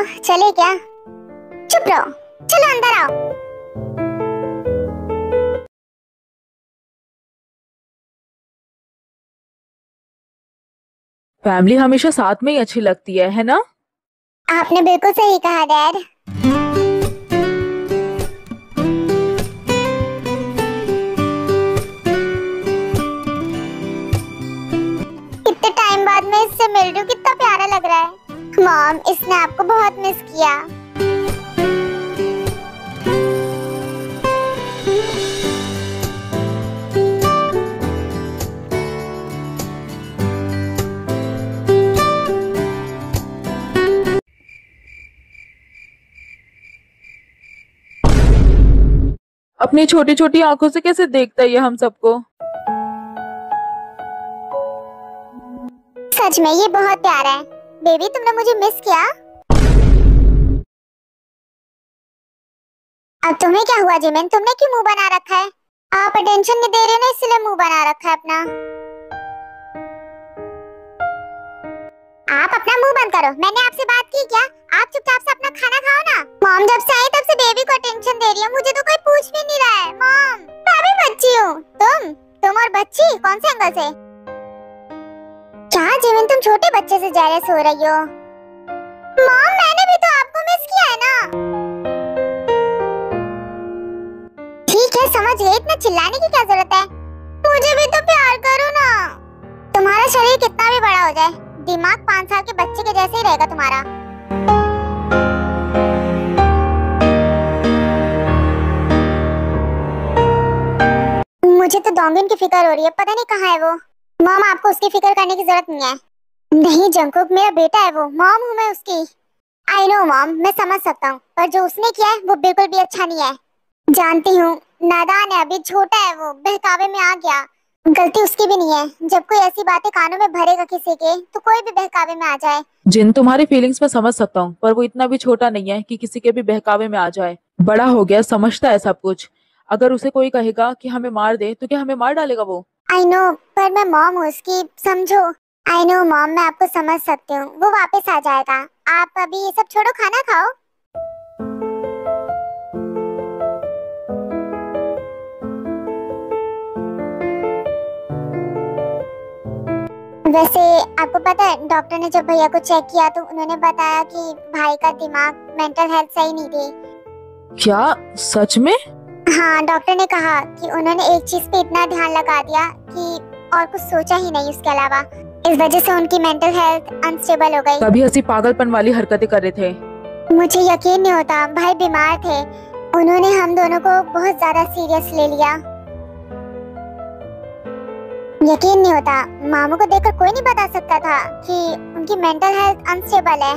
चले क्या? चुप रहो, चलो अंदर आओ। फैमिली हमेशा साथ में ही अच्छी लगती है ना? आपने बिल्कुल सही कहा डैड। कितने टाइम बाद मैं इससे मिल रही हूँ, कितना प्यारा लग रहा है। मॉम, इसने आपको बहुत मिस किया। अपनी छोटी छोटी आंखों से कैसे देखता है ये हम सबको? सच में ये बहुत प्यारा है। बेबी, तुमने मुझे मिस किया? अब तुम्हें क्या हुआ जिमिन? तुमने क्यों मुंह बना रखा है? आप अटेंशन नहीं दे रहे हो ना, इसलिए मुंह बना रखा है अपना। आप अपना मुंह बंद करो। मैंने आपसे बात की क्या? आप चुपचाप से अपना खाना खाओ ना। मॉम जब से आई तब से बेबी को अटेंशन दे रही है, मुझे तो कोई पूछ भी नहीं रहा है। मॉम, मैं भी बच्ची हूँ। तुम और बच्ची कौन से एंगल से? क्या जिमिन, तुम छोटे बच्चे से जेलस हो रही हो? मॉम, मैंने भी तो आपको मिस किया है ना। ठीक है, समझ गई। इतना चिल्लाने की क्या जरूरत है? मुझे भी तो प्यार करो ना। तुम्हारा शरीर कितना भी बड़ा हो जाए, दिमाग 5 साल के बच्चे के जैसे ही रहेगा तुम्हारा। मुझे तो डोंगिन की फिक्र हो रही है, पता नहीं कहाँ है वो। मॉम, आपको उसकी फिक्र करने की जरूरत नहीं है। नहीं जंकुक, मेरा बेटा है वो, मॉम हूँ मैं उसकी। आई नो मॉम, मैं समझ सकता हूँ, पर जो उसने किया है वो बिल्कुल भी अच्छा नहीं है। जानती हूँ, नादान है, अभी छोटा है वो, बहकावे में आ गया। गलती उसकी भी नहीं है। जब कोई ऐसी बातें कानों में भरेगा किसी के, तो कोई भी बहकावे में आ जाए। जिन तुम्हारी फीलिंग्स में समझ सकता हूँ, पर वो इतना भी छोटा नहीं है कि किसी के भी बहकावे में आ जाए। बड़ा हो गया, समझता है सब कुछ। अगर उसे कोई कहेगा कि हमें मार दे, तो क्या हमें मार डालेगा वो? आई नो, पर मैं मॉम हूँ उसकी, समझो। आई नो मॉम, मैं आपको समझ सकती हूँ। वो वापस आ जाएगा। आप अभी ये सब छोड़ो, खाना खाओ। वैसे आपको पता है, डॉक्टर ने जब भैया को चेक किया तो उन्होंने बताया कि भाई का दिमाग, मेंटल हेल्थ सही नहीं थी। क्या सच में? हाँ, डॉक्टर ने कहा कि उन्होंने एक चीज पे इतना ध्यान लगा दिया कि और कुछ सोचा ही नहीं उसके अलावा। इस वजह से उनकी मेंटल हेल्थ अनस्टेबल हो गई। तभी हंसी पागलपन वाली हरकतें कर रहे थे। मुझे यकीन नहीं होता, भाई बीमार थे। उन्होंने हम दोनों को बहुत ज्यादा सीरियस ले लिया। यकीन नहीं होता, मामू को देखकर कोई नहीं बता सकता था कि उनकी मेंटल हेल्थ अनस्टेबल है।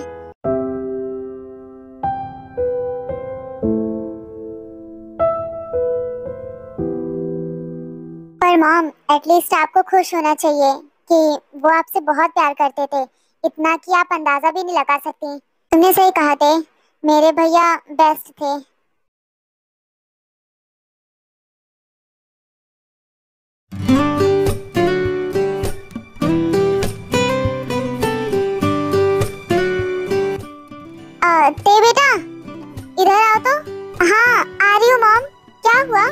पर मॉम, एटलीस्ट आपको खुश होना चाहिए कि वो आपसे बहुत प्यार करते थे, इतना कि आप अंदाजा भी नहीं लगा सकती। तुमने सही कहा थे, मेरे भैया बेस्ट थे। ते बेटा, इधर आओ तो। हाँ, आ रही हूँ मॉम। क्या हुआ?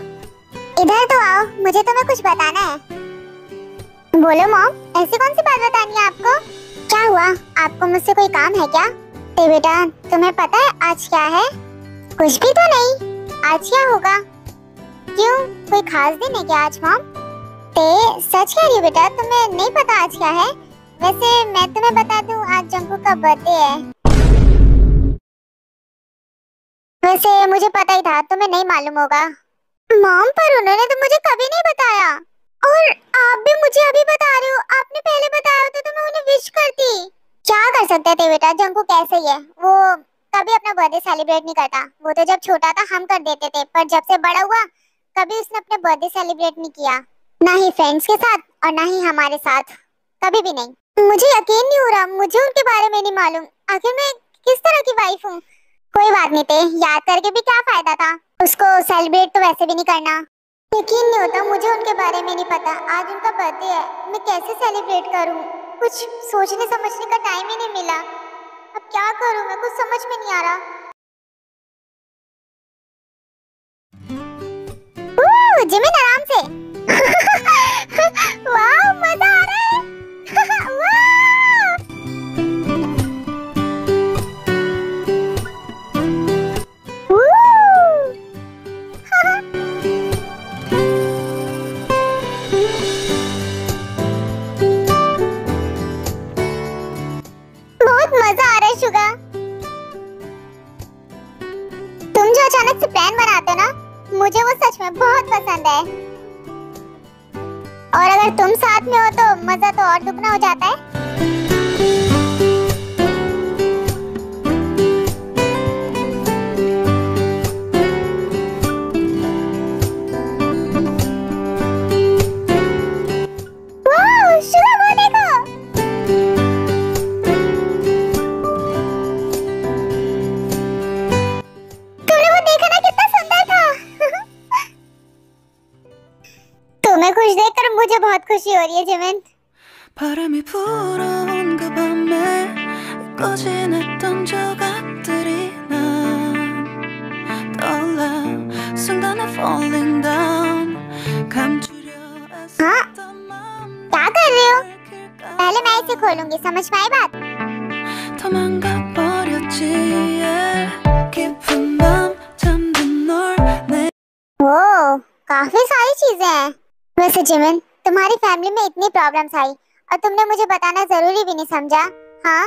इधर तो आओ, मुझे तुम्हें कुछ बताना है। बोलो मॉम, ऐसी कौन सी बात बतानी है आपको? क्या हुआ? आपको मुझसे कोई काम है क्या? ते बेटा, तुम्हें पता है आज क्या है? कुछ भी तो नहीं। आज क्या होगा? क्यों, कोई खास दिन है क्या आज मॉम? ते सच कह रही हो बेटा, तुम्हें नहीं पता आज क्या है? वैसे मैं तुम्हें बता दूं, आज जंकू का बर्थडे है। वैसे मुझे पता ही था, तुम्हें नहीं मालूम होगा मॉम, पर उन्होंने तो मुझे कभी नहीं बताया। और आप भी मुझे अभी बता रहे हो? आपने पहले बताया होता तो मैं उन्हें विश करती। क्या कर सकते थे बेटा, जंकू कैसे ही है, वो कभी अपना बर्थडे सेलिब्रेट नहीं करता। वो तो जब छोटा था हम कर देते थे, पर जब से बड़ा हुआ कभी उसने अपने बर्थडे सेलिब्रेट नहीं किया, ना ही फ्रेंड्स के साथ और ना ही हमारे साथ, कभी भी नहीं। मुझे यकीन नहीं हो रहा, मुझे उनके बारे में नहीं मालूम। आखिर मैं किस तरह की वाइफ हूँ? कोई बात नहीं थे, याद करके भी क्या फायदा था? उसको सेलिब्रेट तो वैसे भी नहीं करना। यकीन नहीं होता, मुझे उनके बारे में नहीं पता। आज उनका बर्थडे है, मैं कैसे सेलिब्रेट करूं? कुछ सोचने समझने का टाइम ही नहीं मिला। अब क्या करूं मैं, कुछ समझ में नहीं आ रहा। जिमिन आराम से। वाह मजा आ रहा है। वाह बहुत मजा आ रहा है शुगा। तुम जो अचानक से प्लान बनाते हो ना, मुझे वो सच में बहुत पसंद है। और अगर तुम साथ में हो तो मजा तो और दुगना हो जाता है। वाह शुगा वो देखो। तुमने वो देखा ना, कितना सुंदर था। तुम्हें खुश देखकर मुझे बहुत खुशी हो रही है जिमिन। 바람이 불어온 그 밤에 꺼지냈던 조각들이 난 떠올라 순간에 falling down 감추려 애썼던 마음 क्या कर रहे हो? पहले मैं इसे खोलूंगी, समझ पाई बात? 도망가 버렸지 깊은 밤 잠든 널 ओह, काफी सारी चीजें हैं। वैसे जिमिन, तुम्हारी फैमिली में इतनी प्रॉब्लम्स आई और तुमने मुझे बताना जरूरी भी नहीं समझा। हाँ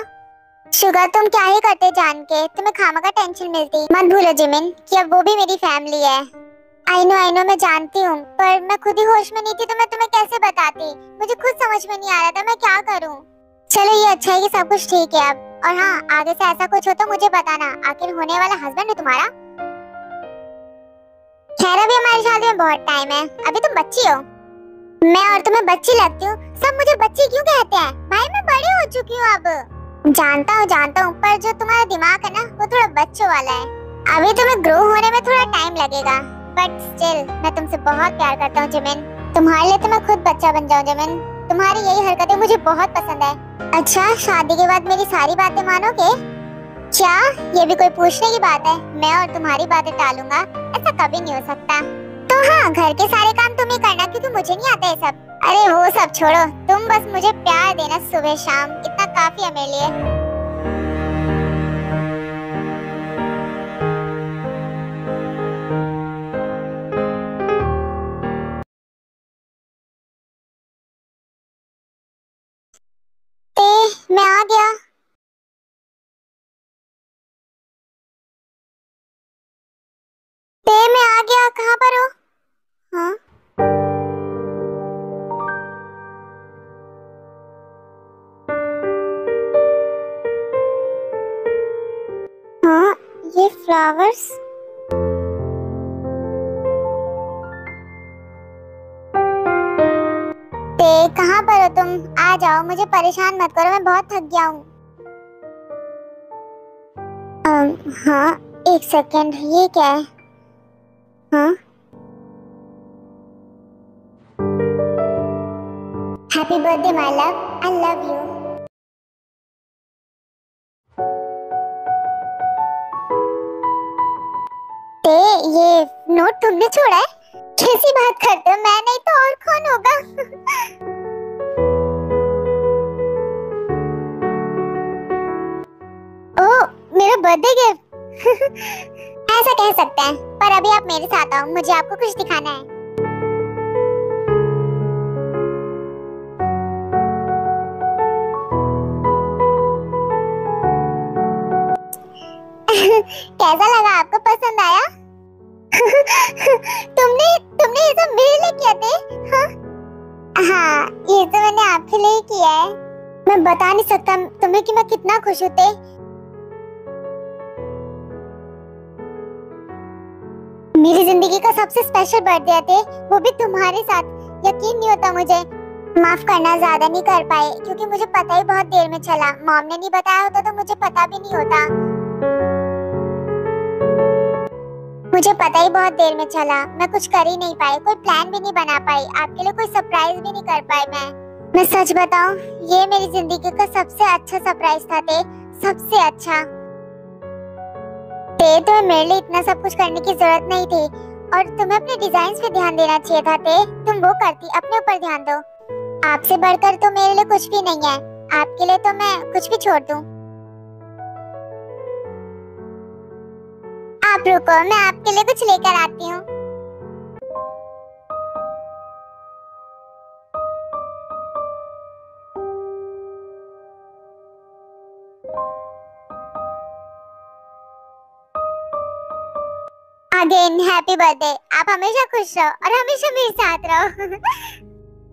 शुगर, तुम क्या ही करते जान के तुम्हें खामखा टेंशन मिलती। मत भूलो जिमिन कि अब वो भी मेरी फैमिली है। आई नो मैं जानती हूँ, पर मैं खुद ही होश में नहीं थी तो मैं तुम्हें कैसे बताती। मुझे खुद समझ में नहीं आ रहा था मैं क्या करूँ। चलो ये अच्छा है कि सब कुछ ठीक है अब। और हाँ, आगे से ऐसा कुछ हो तो मुझे बताना। आखिर होने वाला हस्बैंड है तुम्हारा। खैर अभी हमारी शादी में बहुत टाइम है, अभी तुम बच्ची हो। मैं और तुम्हें बच्ची लगती हूँ, सब मुझे बच्ची क्यों कहते हैं? भाई मैं बड़ी हो चुकी हूँ अब। जानता हूँ, पर जो तुम्हारा दिमाग है ना वो थोड़ा बच्चों वाला है। अभी तुम्हें ग्रो होने में थोड़ा टाइम लगेगा, बट स्टिल मैं तुमसे बहुत प्यार करता हूँ जिमिन। तुम्हारे लिए तो मैं खुद बच्चा बन जाऊँ जिमिन। तुम्हारी यही हरकतें मुझे बहुत पसंद है। अच्छा, शादी के बाद मेरी सारी बातें मानोगे? क्या ये भी कोई पूछने की बात है? मैं और तुम्हारी बातें टालूंगा, ऐसा कभी नहीं हो सकता। तो हाँ, घर के सारे काम तुम ही करना क्योंकि मुझे नहीं आता ये सब। अरे वो सब छोड़ो, तुम बस मुझे प्यार देना सुबह शाम, इतना काफी है मेरे लिए। मैं आ गया। मैं आ गया, कहाँ पर हो? हाँ हाँ, ये फ्लावर्स। कहाँ पर हो तुम? आ जाओ, मुझे परेशान मत करो, मैं बहुत थक गया हूँ। हाँ एक सेकेंड, ये क्या है? हाँ happy birthday my love, I love you. ये नोट तुमने छोड़ा है? कैसी बात करते हो, मैं नहीं तो और कौन होगा? ओह, मेरा बर्थडे गिफ्ट। ऐसा कह सकते हैं, पर अभी आप मेरे साथ आओ, मुझे आपको कुछ दिखाना है। कैसा लगा आपको, पसंद आया? तुमने ये सब मेरे लिए किया थे? हाँ, ये तो मैंने आपके लिए ही किया है। मैं बता नहीं सकता तुम्हें कि मैं कितना खुश होते। मेरी जिंदगी का सबसे स्पेशल बर्थडे थे, वो भी तुम्हारे साथ। यकीन नहीं होता मुझे। माफ करना, ज्यादा नहीं कर पाए क्योंकि मुझे पता ही बहुत देर में चला। मॉम ने नहीं बताया होता तो मुझे पता भी नहीं होता। मुझे पता ही बहुत देर में चला, मैं कुछ कर ही नहीं पाई, कोई प्लान भी नहीं बना पाई, आपके लिए कोई सरप्राइज भी नहीं कर पाई। मैं सच बताऊं, ये मेरी जिंदगी का सबसे अच्छा सरप्राइज था। सबसे अच्छा। ते तुम्हें मेरे लिए इतना सब कुछ करने की जरूरत नहीं थी और तुम्हें अपने डिजाइन पे ध्यान देना चाहिए था। ते तुम वो करती, अपने ऊपर ध्यान दो। आपसे बढ़कर तो मेरे लिए कुछ भी नहीं है। आपके लिए तो मैं कुछ भी छोड़ दूं। आप रुको, मैं आपके लिए कुछ लेकर आती हूँ। Again happy birthday. आप हमेशा खुश रहो और हमेशा मेरे साथ रहो।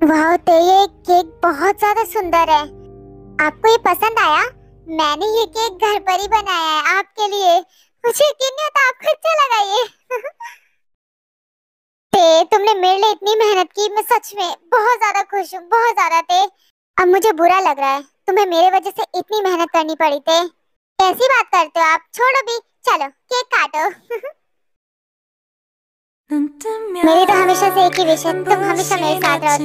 वाह, तो ये केक बहुत ज्यादा सुंदर है। आपको ये पसंद आया? मैंने ये केक घर पर ही बनाया है आपके लिए। मुझे यकीन नहीं होता आपको अच्छा लगा ये। ते तुमने मेरे लिए इतनी मेहनत की, मैं सच में बहुत ज्यादा खुश हूँ, बहुत ज्यादा। ते अब मुझे बुरा लग रहा है, तुम्हें मेरे वजह से इतनी मेहनत करनी पड़ी। ते कैसी बात करते हो आप? छोड़ो भी, चलो केक काटो। मेरी तो हमेशा से एक ही विश है, तुम हमेशा मेरे साथ रहो।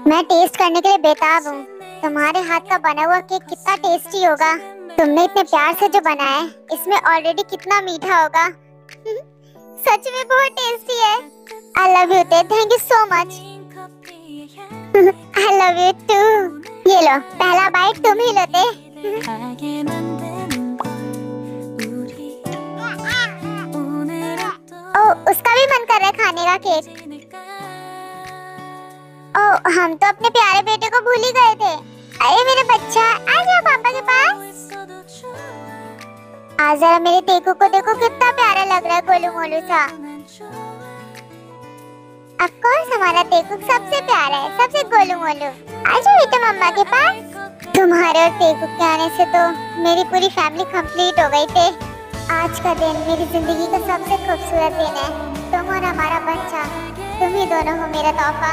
मैं टेस्ट करने के लिए बेताब हूँ। तुम्हारे हाथ का बना हुआ केक कितना टेस्टी होगा। तुमने इतने प्यार से जो बनाया है, इसमें ऑलरेडी कितना मीठा होगा। सच में बहुत टेस्टी है। आई लव यू ते, thank you so much. I love you too. ये लो, पहला बाइट तुम ही लो ते। उसका भी मन कर रहा है खाने का केक। ओ, हम तो अपने प्यारे बेटे को भूल ही गए थे। अरे मेरा बच्चा, आ जाओ पापा के पास। आज जरा मेरे टेकू को देखो, कितना प्यारा लग रहा है, गोलू मोलू सा। ऑफ कोर्स हमारा टेकू सबसे प्यारा है, सबसे गोलू मोलू। आ जाओ बेटा मम्मा के पास। तुम्हारे और टेकू के आने से तो मेरी पूरी फैमिली कंप्लीट हो गई थी। आज का दिन मेरी जिंदगी का सबसे खूबसूरत दिन है। तुम और हमारा बच्चा, तुम ही दोनों हो मेरा तोहफा।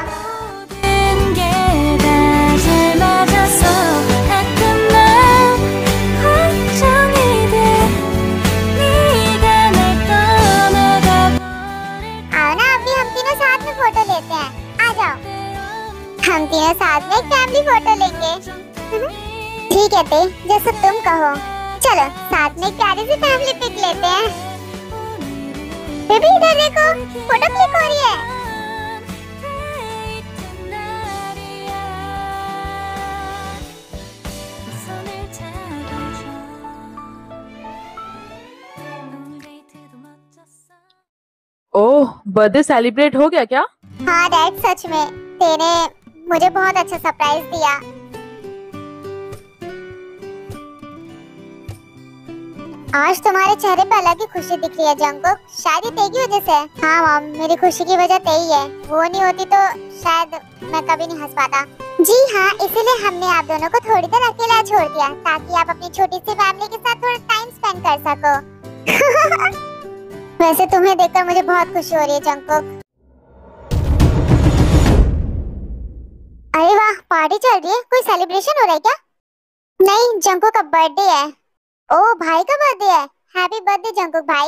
आओ ना, अभी हम तीनों साथ में फोटो लेते हैं। आ जाओ, हम तीनों साथ में एक फैमिली फोटो लेंगे। ठीक है ते, जैसा तुम कहो। चलो साथ में प्यारी सी फैमिली पिक लेते हैं। बेबी इधर देखो, फोटो क्लिक हो रही है। ओह, बर्थडे सेलिब्रेट हो गया क्या? हाँ डैड, सच में तेने मुझे बहुत अच्छा सरप्राइज दिया। आज तुम्हारे चेहरे पे अलग ही खुशी दिख रही है जंगकुक। शायद ये तेरी वजह से। हाँ मॉम, मेरी खुशी की वजह तेरी है। वो नहीं होती तो शायद मैं कभी नहीं हंस पाता। जी हाँ, इसीलिए हमने आप दोनों को थोड़ी देर अकेला छोड़ दिया, ताकि आप अपनी छोटी सी फैमिली के साथ थोड़ा टाइम स्पेंड कर सको। वैसे तुम्हें देखकर मुझे बहुत खुशी हो रही है जंगकुक। अरे वाह, पार्टी चल रही है। कोई सेलिब्रेशन हो रहा है क्या? नहीं, जंगकुक का बर्थडे है। ओ, भाई का बर्थडे है। हैप्पी बर्थडे जंगकुक भाई,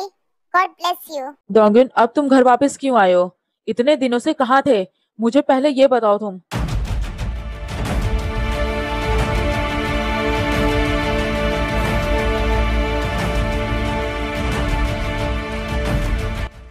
गॉड ब्लेस यू। डोंगन, अब तुम घर वापस क्यों आए हो? इतने दिनों से कहाँ थे? मुझे पहले ये बताओ तुम।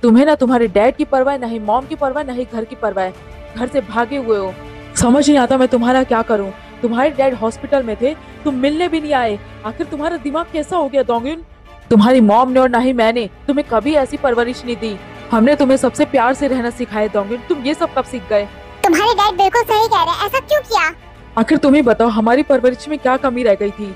तुम्हें ना तुम्हारे डैड की परवाह, ना ही मॉम की परवाह, ना ही घर की परवाह। घर से भागे हुए हो। समझ नहीं आता मैं तुम्हारा क्या करूं। तुम्हारे डैड हॉस्पिटल में थे, तुम मिलने भी नहीं आए। आखिर तुम्हारा दिमाग कैसा हो गया डोंगन? तुम्हारी मॉम ने और ना ही मैंने तुम्हें कभी ऐसी परवरिश नहीं दी। हमने तुम्हें सबसे प्यार से रहना सिखाया डोंगन। तुम ये सब कब सीख गए? तुम्हारे डैड बिल्कुल सही कह रहे हैं। ऐसा क्यों किया? आखिर तुम्हें बताओ, हमारी परवरिश में क्या कमी रह गई थी?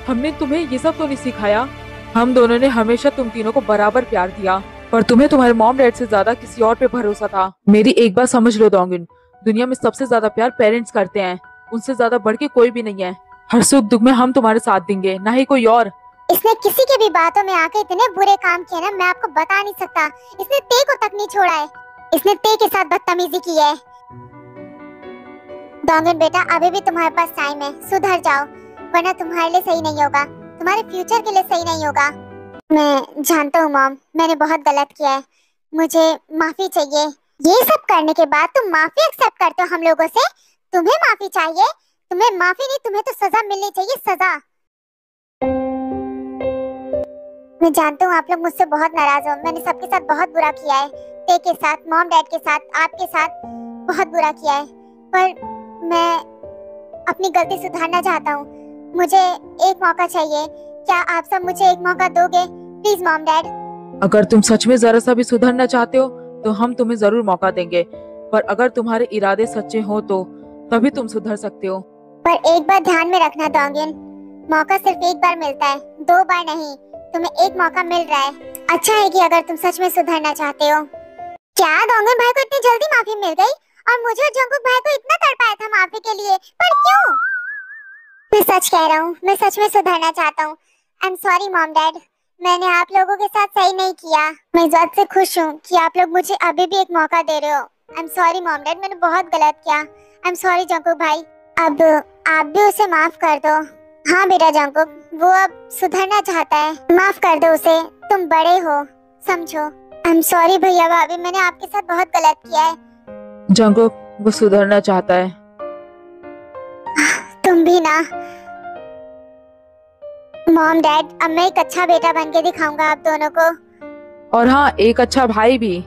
हमने तुम्हें ये सब तो नहीं सिखाया। हम दोनों ने हमेशा तुम तीनों को बराबर प्यार दिया, पर तुम्हें तुम्हारे मॉम डैड से ज्यादा किसी और पे भरोसा था। मेरी एक बात समझ लो डोंगन, दुनिया में सबसे ज्यादा प्यार पेरेंट्स करते हैं। उनसे ज्यादा बढ़ के कोई भी नहीं है। हर सुख दुख में हम तुम्हारे साथ देंगे, ना ही कोई और। इसने किसी के भी बातों में आके इतने बुरे काम किए ना, मैं आपको बता नहीं सकता। इसने ते को तक नहीं छोड़ा है। इसने ते के साथ बदतमीजी की है। डोंगन बेटा, अभी भी तुम्हारे पास टाइम है, सुधर जाओ, वरना तुम्हारे लिए सही नहीं होगा, तुम्हारे फ्यूचर के लिए सही नहीं होगा। मैं जानता हूँ मॉम, मैंने बहुत गलत किया है, मुझे माफी चाहिए। ये सब करने के बाद तुम माफी एक्सेप्ट करते हो हम लोगों से? तुम्हें माफी चाहिए? तुम्हें माफी नहीं, तुम्हें तो सजा मिलनी चाहिए, सजा। मैं जानता हूँ आप लोग मुझसे बहुत नाराज हो। मैंने सबके साथ बहुत बुरा किया है, ते के साथ, मॉम डैड के साथ, आपके साथ बहुत बुरा किया है, पर मैं अपनी गलती सुधारना चाहता हूँ। मुझे एक मौका चाहिए। क्या आप सब मुझे एक मौका दोगे प्लीज मॉम डैड? अगर तुम सच में जरा सा भी सुधरना चाहते हो तो हम तुम्हें जरूर मौका देंगे, पर अगर तुम्हारे इरादे सच्चे हो तो तभी तुम सुधर सकते हो। पर एक बात ध्यान में रखना डोंगिन, मौका सिर्फ एक बार मिलता है, 2 बार नहीं। तुम्हें एक मौका मिल रहा है। अच्छा है कि अगर तुम सच में सुधरना चाहते हो। क्या डोंगिन भाई को इतनी जल्दी माफी मिल गई? और मुझे और जंकुक भाई को इतना तड़पाया था माफी के लिए, पर क्यों? मैं सच कह रहा हूँ, मैं सच में सुधरना चाहता हूँ। I am sorry mom dad, मैंने आप लोगों के साथ सही नहीं किया। मैं इस बात से खुश हूँ कि आप लोग मुझे अभी भी एक मौका दे रहे हो। I am sorry mom dad, मैंने बहुत गलत किया। आई एम सॉरी जंकुक भाई, अब आप भी उसे माफ कर दो। हाँ बेटा जंकुक, वो अब सुधरना चाहता है, माफ कर दो उसे। तुम बड़े हो, समझो। आई एम सॉरी भैया भाभी, मैंने आपके साथ बहुत गलत किया है। जंकुक, वो सुधरना चाहता है। तुम भी ना। मॉम डैड, अब मैं एक अच्छा बेटा बन के दिखाऊंगा आप दोनों को। और हाँ, एक अच्छा भाई भी।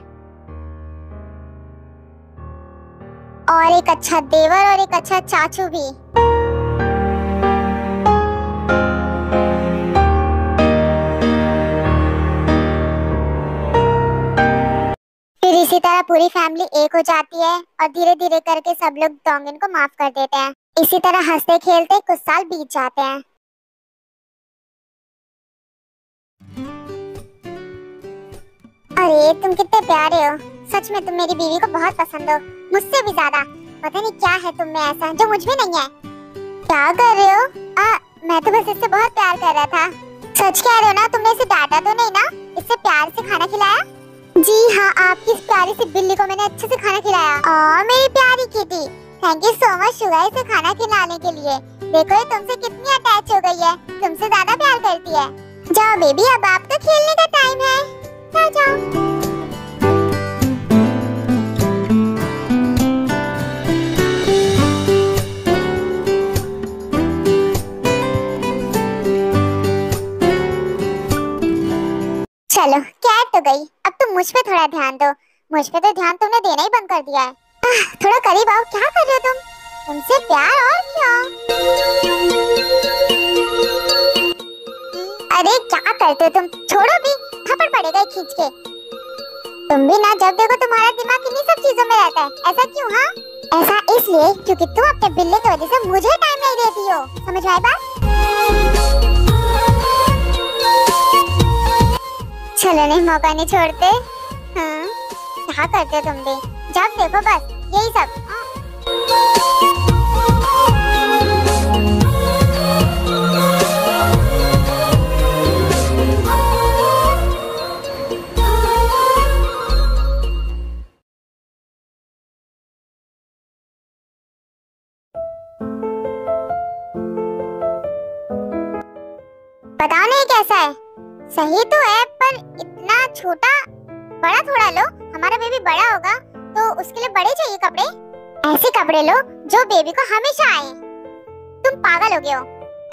और एक अच्छा देवर और एक अच्छा चाचू भी। फिर इसी तरह पूरी फैमिली एक हो जाती है और धीरे धीरे करके सब लोग डोंगिन को माफ कर देते हैं। इसी तरह हंसते खेलते कुछ साल बीत जाते हैं। अरे तुम कितने प्यारे हो, सच में तुम मेरी बीवी को बहुत पसंद हो, मुझसे भी ज्यादा। पता नहीं क्या है तुम में ऐसा जो मुझ में नहीं है। क्या कर रहे हो? मैं तो बस इससे बहुत प्यार कर रहा था। सच कह रहे हो ना? तुमने इसे डांटा तो नहीं ना? इससे प्यार से खाना खिलाया? जी हाँ, आपकी इस प्यारी सी बिल्ली को मैंने अच्छे से खाना खिलाया। मेरी प्यारी kitty, thank you so much Suga इसे खाना खिलाने के लिए। देखो ये तुमसे कितनी अटैच हो गई है, तुमसे ज्यादा प्यार करती है। जाओ बेबी, अब आपका खेलने का टाइम है, जाओ जाओ। चलो कैट तो गई, अब तुम मुझ पे थोड़ा ध्यान दो। मुझ पे तो ध्यान तुमने देना ही बंद कर दिया है। थोड़ा करीब आओ, क्या कर रहे हो तुम? तुमसे प्यार और क्या? अरे क्या करते हो तुम? छोड़ो भी, थप्पड़ पड़ेगा खींच के। तुम भी ना, जब देखो तुम्हारा दिमाग इन्हीं सब चीजों में रहता है। ऐसा क्यों? हाँ, ऐसा इसलिए क्योंकि तुम अपने बिल्ली की वजह से मुझे टाइम नहीं देती हो। समझ आई बात? चलो नहीं, मौका नहीं छोड़ते। हाँ, क्या करते हो तुम भी? जब देखो बस यही सब। बताओ नहीं कैसा है? सही तो है, पर इतना छोटा, बड़ा थोड़ा लो। हमारा बेबी बड़ा होगा तो उसके लिए बड़े चाहिए कपड़े। ऐसे कपड़े लो जो बेबी को हमेशा आए। तुम पागल हो गए हो?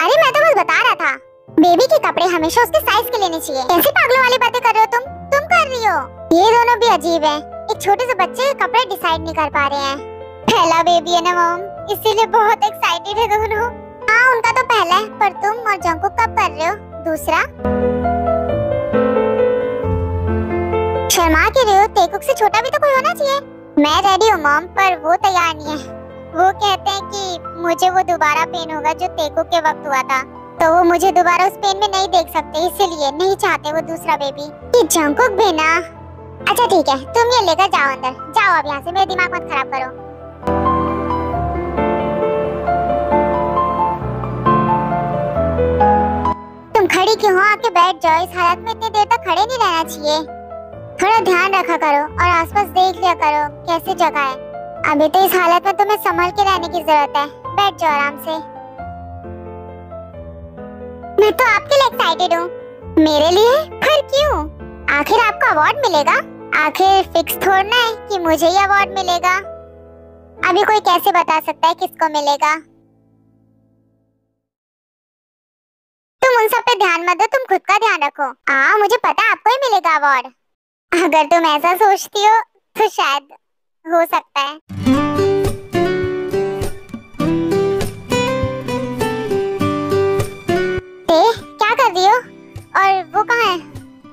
अरे मैं तो बस बता रहा था, बेबी के कपड़े हमेशा उसके साइज के लेने चाहिए। कैसी पागलों वाली बातें कर रहे हो तुम कर रही हो। ये दोनों भी अजीब है, एक छोटे से बच्चे के कपड़े डिसाइड नहीं कर पा रहे हैं। पहला बेबी है ना मॉम, इसीलिए बहुत एक्साइटेड है दोनों। हाँ उनका तो पहला है, पर तुम और जंकुक कब कर रहे हो दूसरा? शर्मा के रहे हो? तेकुक से छोटा भी तो कोई होना चाहिए। मैं रेडी हूँ मॉम, पर वो तैयार नहीं है। वो कहते हैं कि मुझे वो दोबारा पेन होगा जो तेकुक के वक्त हुआ था, तो वो मुझे दोबारा उस पेन में नहीं देख सकते, इसलिए नहीं चाहते वो दूसरा बेबी। ये जंकुक भी ना। अच्छा ठीक है, तुम ये लेकर जाओ अंदर, जाओ अब यहाँ से, मेरा दिमाग मत खराब करो। तुम खड़ी क्यों हो? आके बैठ जाओ। इस हालत में इतनी देर तक खड़े नहीं रहना चाहिए। थोड़ा ध्यान रखा करो और आसपास देख लिया करो कैसी जगह है। अभी तो इस हालत में तुम्हें संभल के रहने की जरूरत है। बैठ जाओ आराम से। मैं तो आपके लिए एक्साइटेड हूँ। मेरे लिए? पर क्यों? आखिर आपको अवार्ड मिलेगा। आखिर फिक्स थोड़ना है कि मुझे ही अवार्ड मिलेगा। अभी कोई कैसे बता सकता है किसको मिलेगा। तुम उन सब पे ध्यान मत दो, तुम खुद का ध्यान रखो। हाँ, मुझे पता है आपको ही मिलेगा अवार्ड। अगर तुम ऐसा सोचती हो तो शायद हो सकता है। क्या कर रही हो? और वो कहाँ है?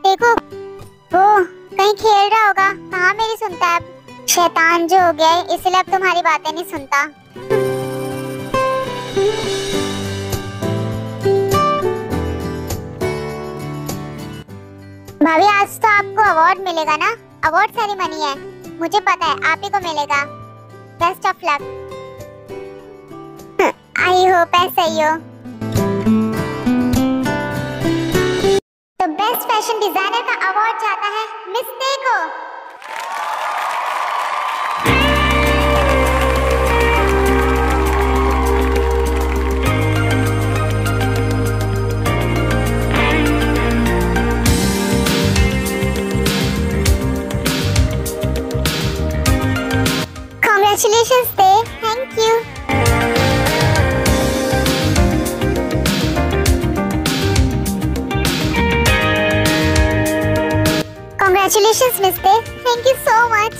देखो, वो कहीं खेल रहा होगा। कहाँ मेरी सुनता है अब? शैतान जो हो गया है, इसलिए अब तुम्हारी बातें नहीं सुनता। भाभी, आज तो आपको अवार्ड मिलेगा ना? अवार्ड सेरेमनी है, मुझे पता है आप ही को मिलेगा। Best of luck. I hope ऐसा ही हो। तो बेस्ट फैशन डिजाइनर का अवार्ड जाता है मिस ते को। Congratulations, Te. Thank you. Congratulations, Miss Te. Thank you so much.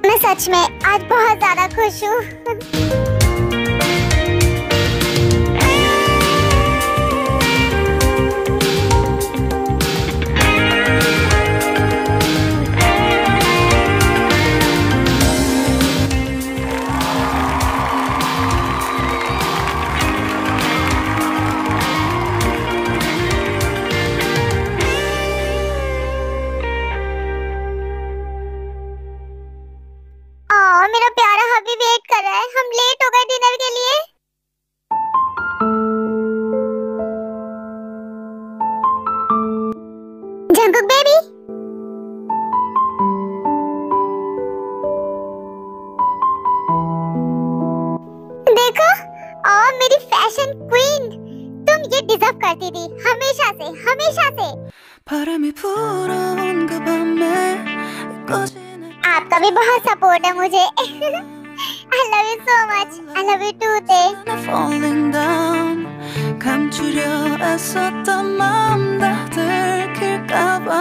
मैं सच में आज बहुत ज्यादा खुश हूँ। मेरा प्यारा हबी वेट कर रहा है, हम लेट हो गए डिनर के लिए। जंगकुक बेबी, देखो, और मेरी फैशन क्वीन, तुम ये डिजर्व करती थी हमेशा से, हमेशा से। 바람이 불어온 그 밤에 आपका भी बहुत सपोर्ट है मुझे। I love you so much. I love you too, Te. falling down 감추려 애썼던 마음 다 들킬까봐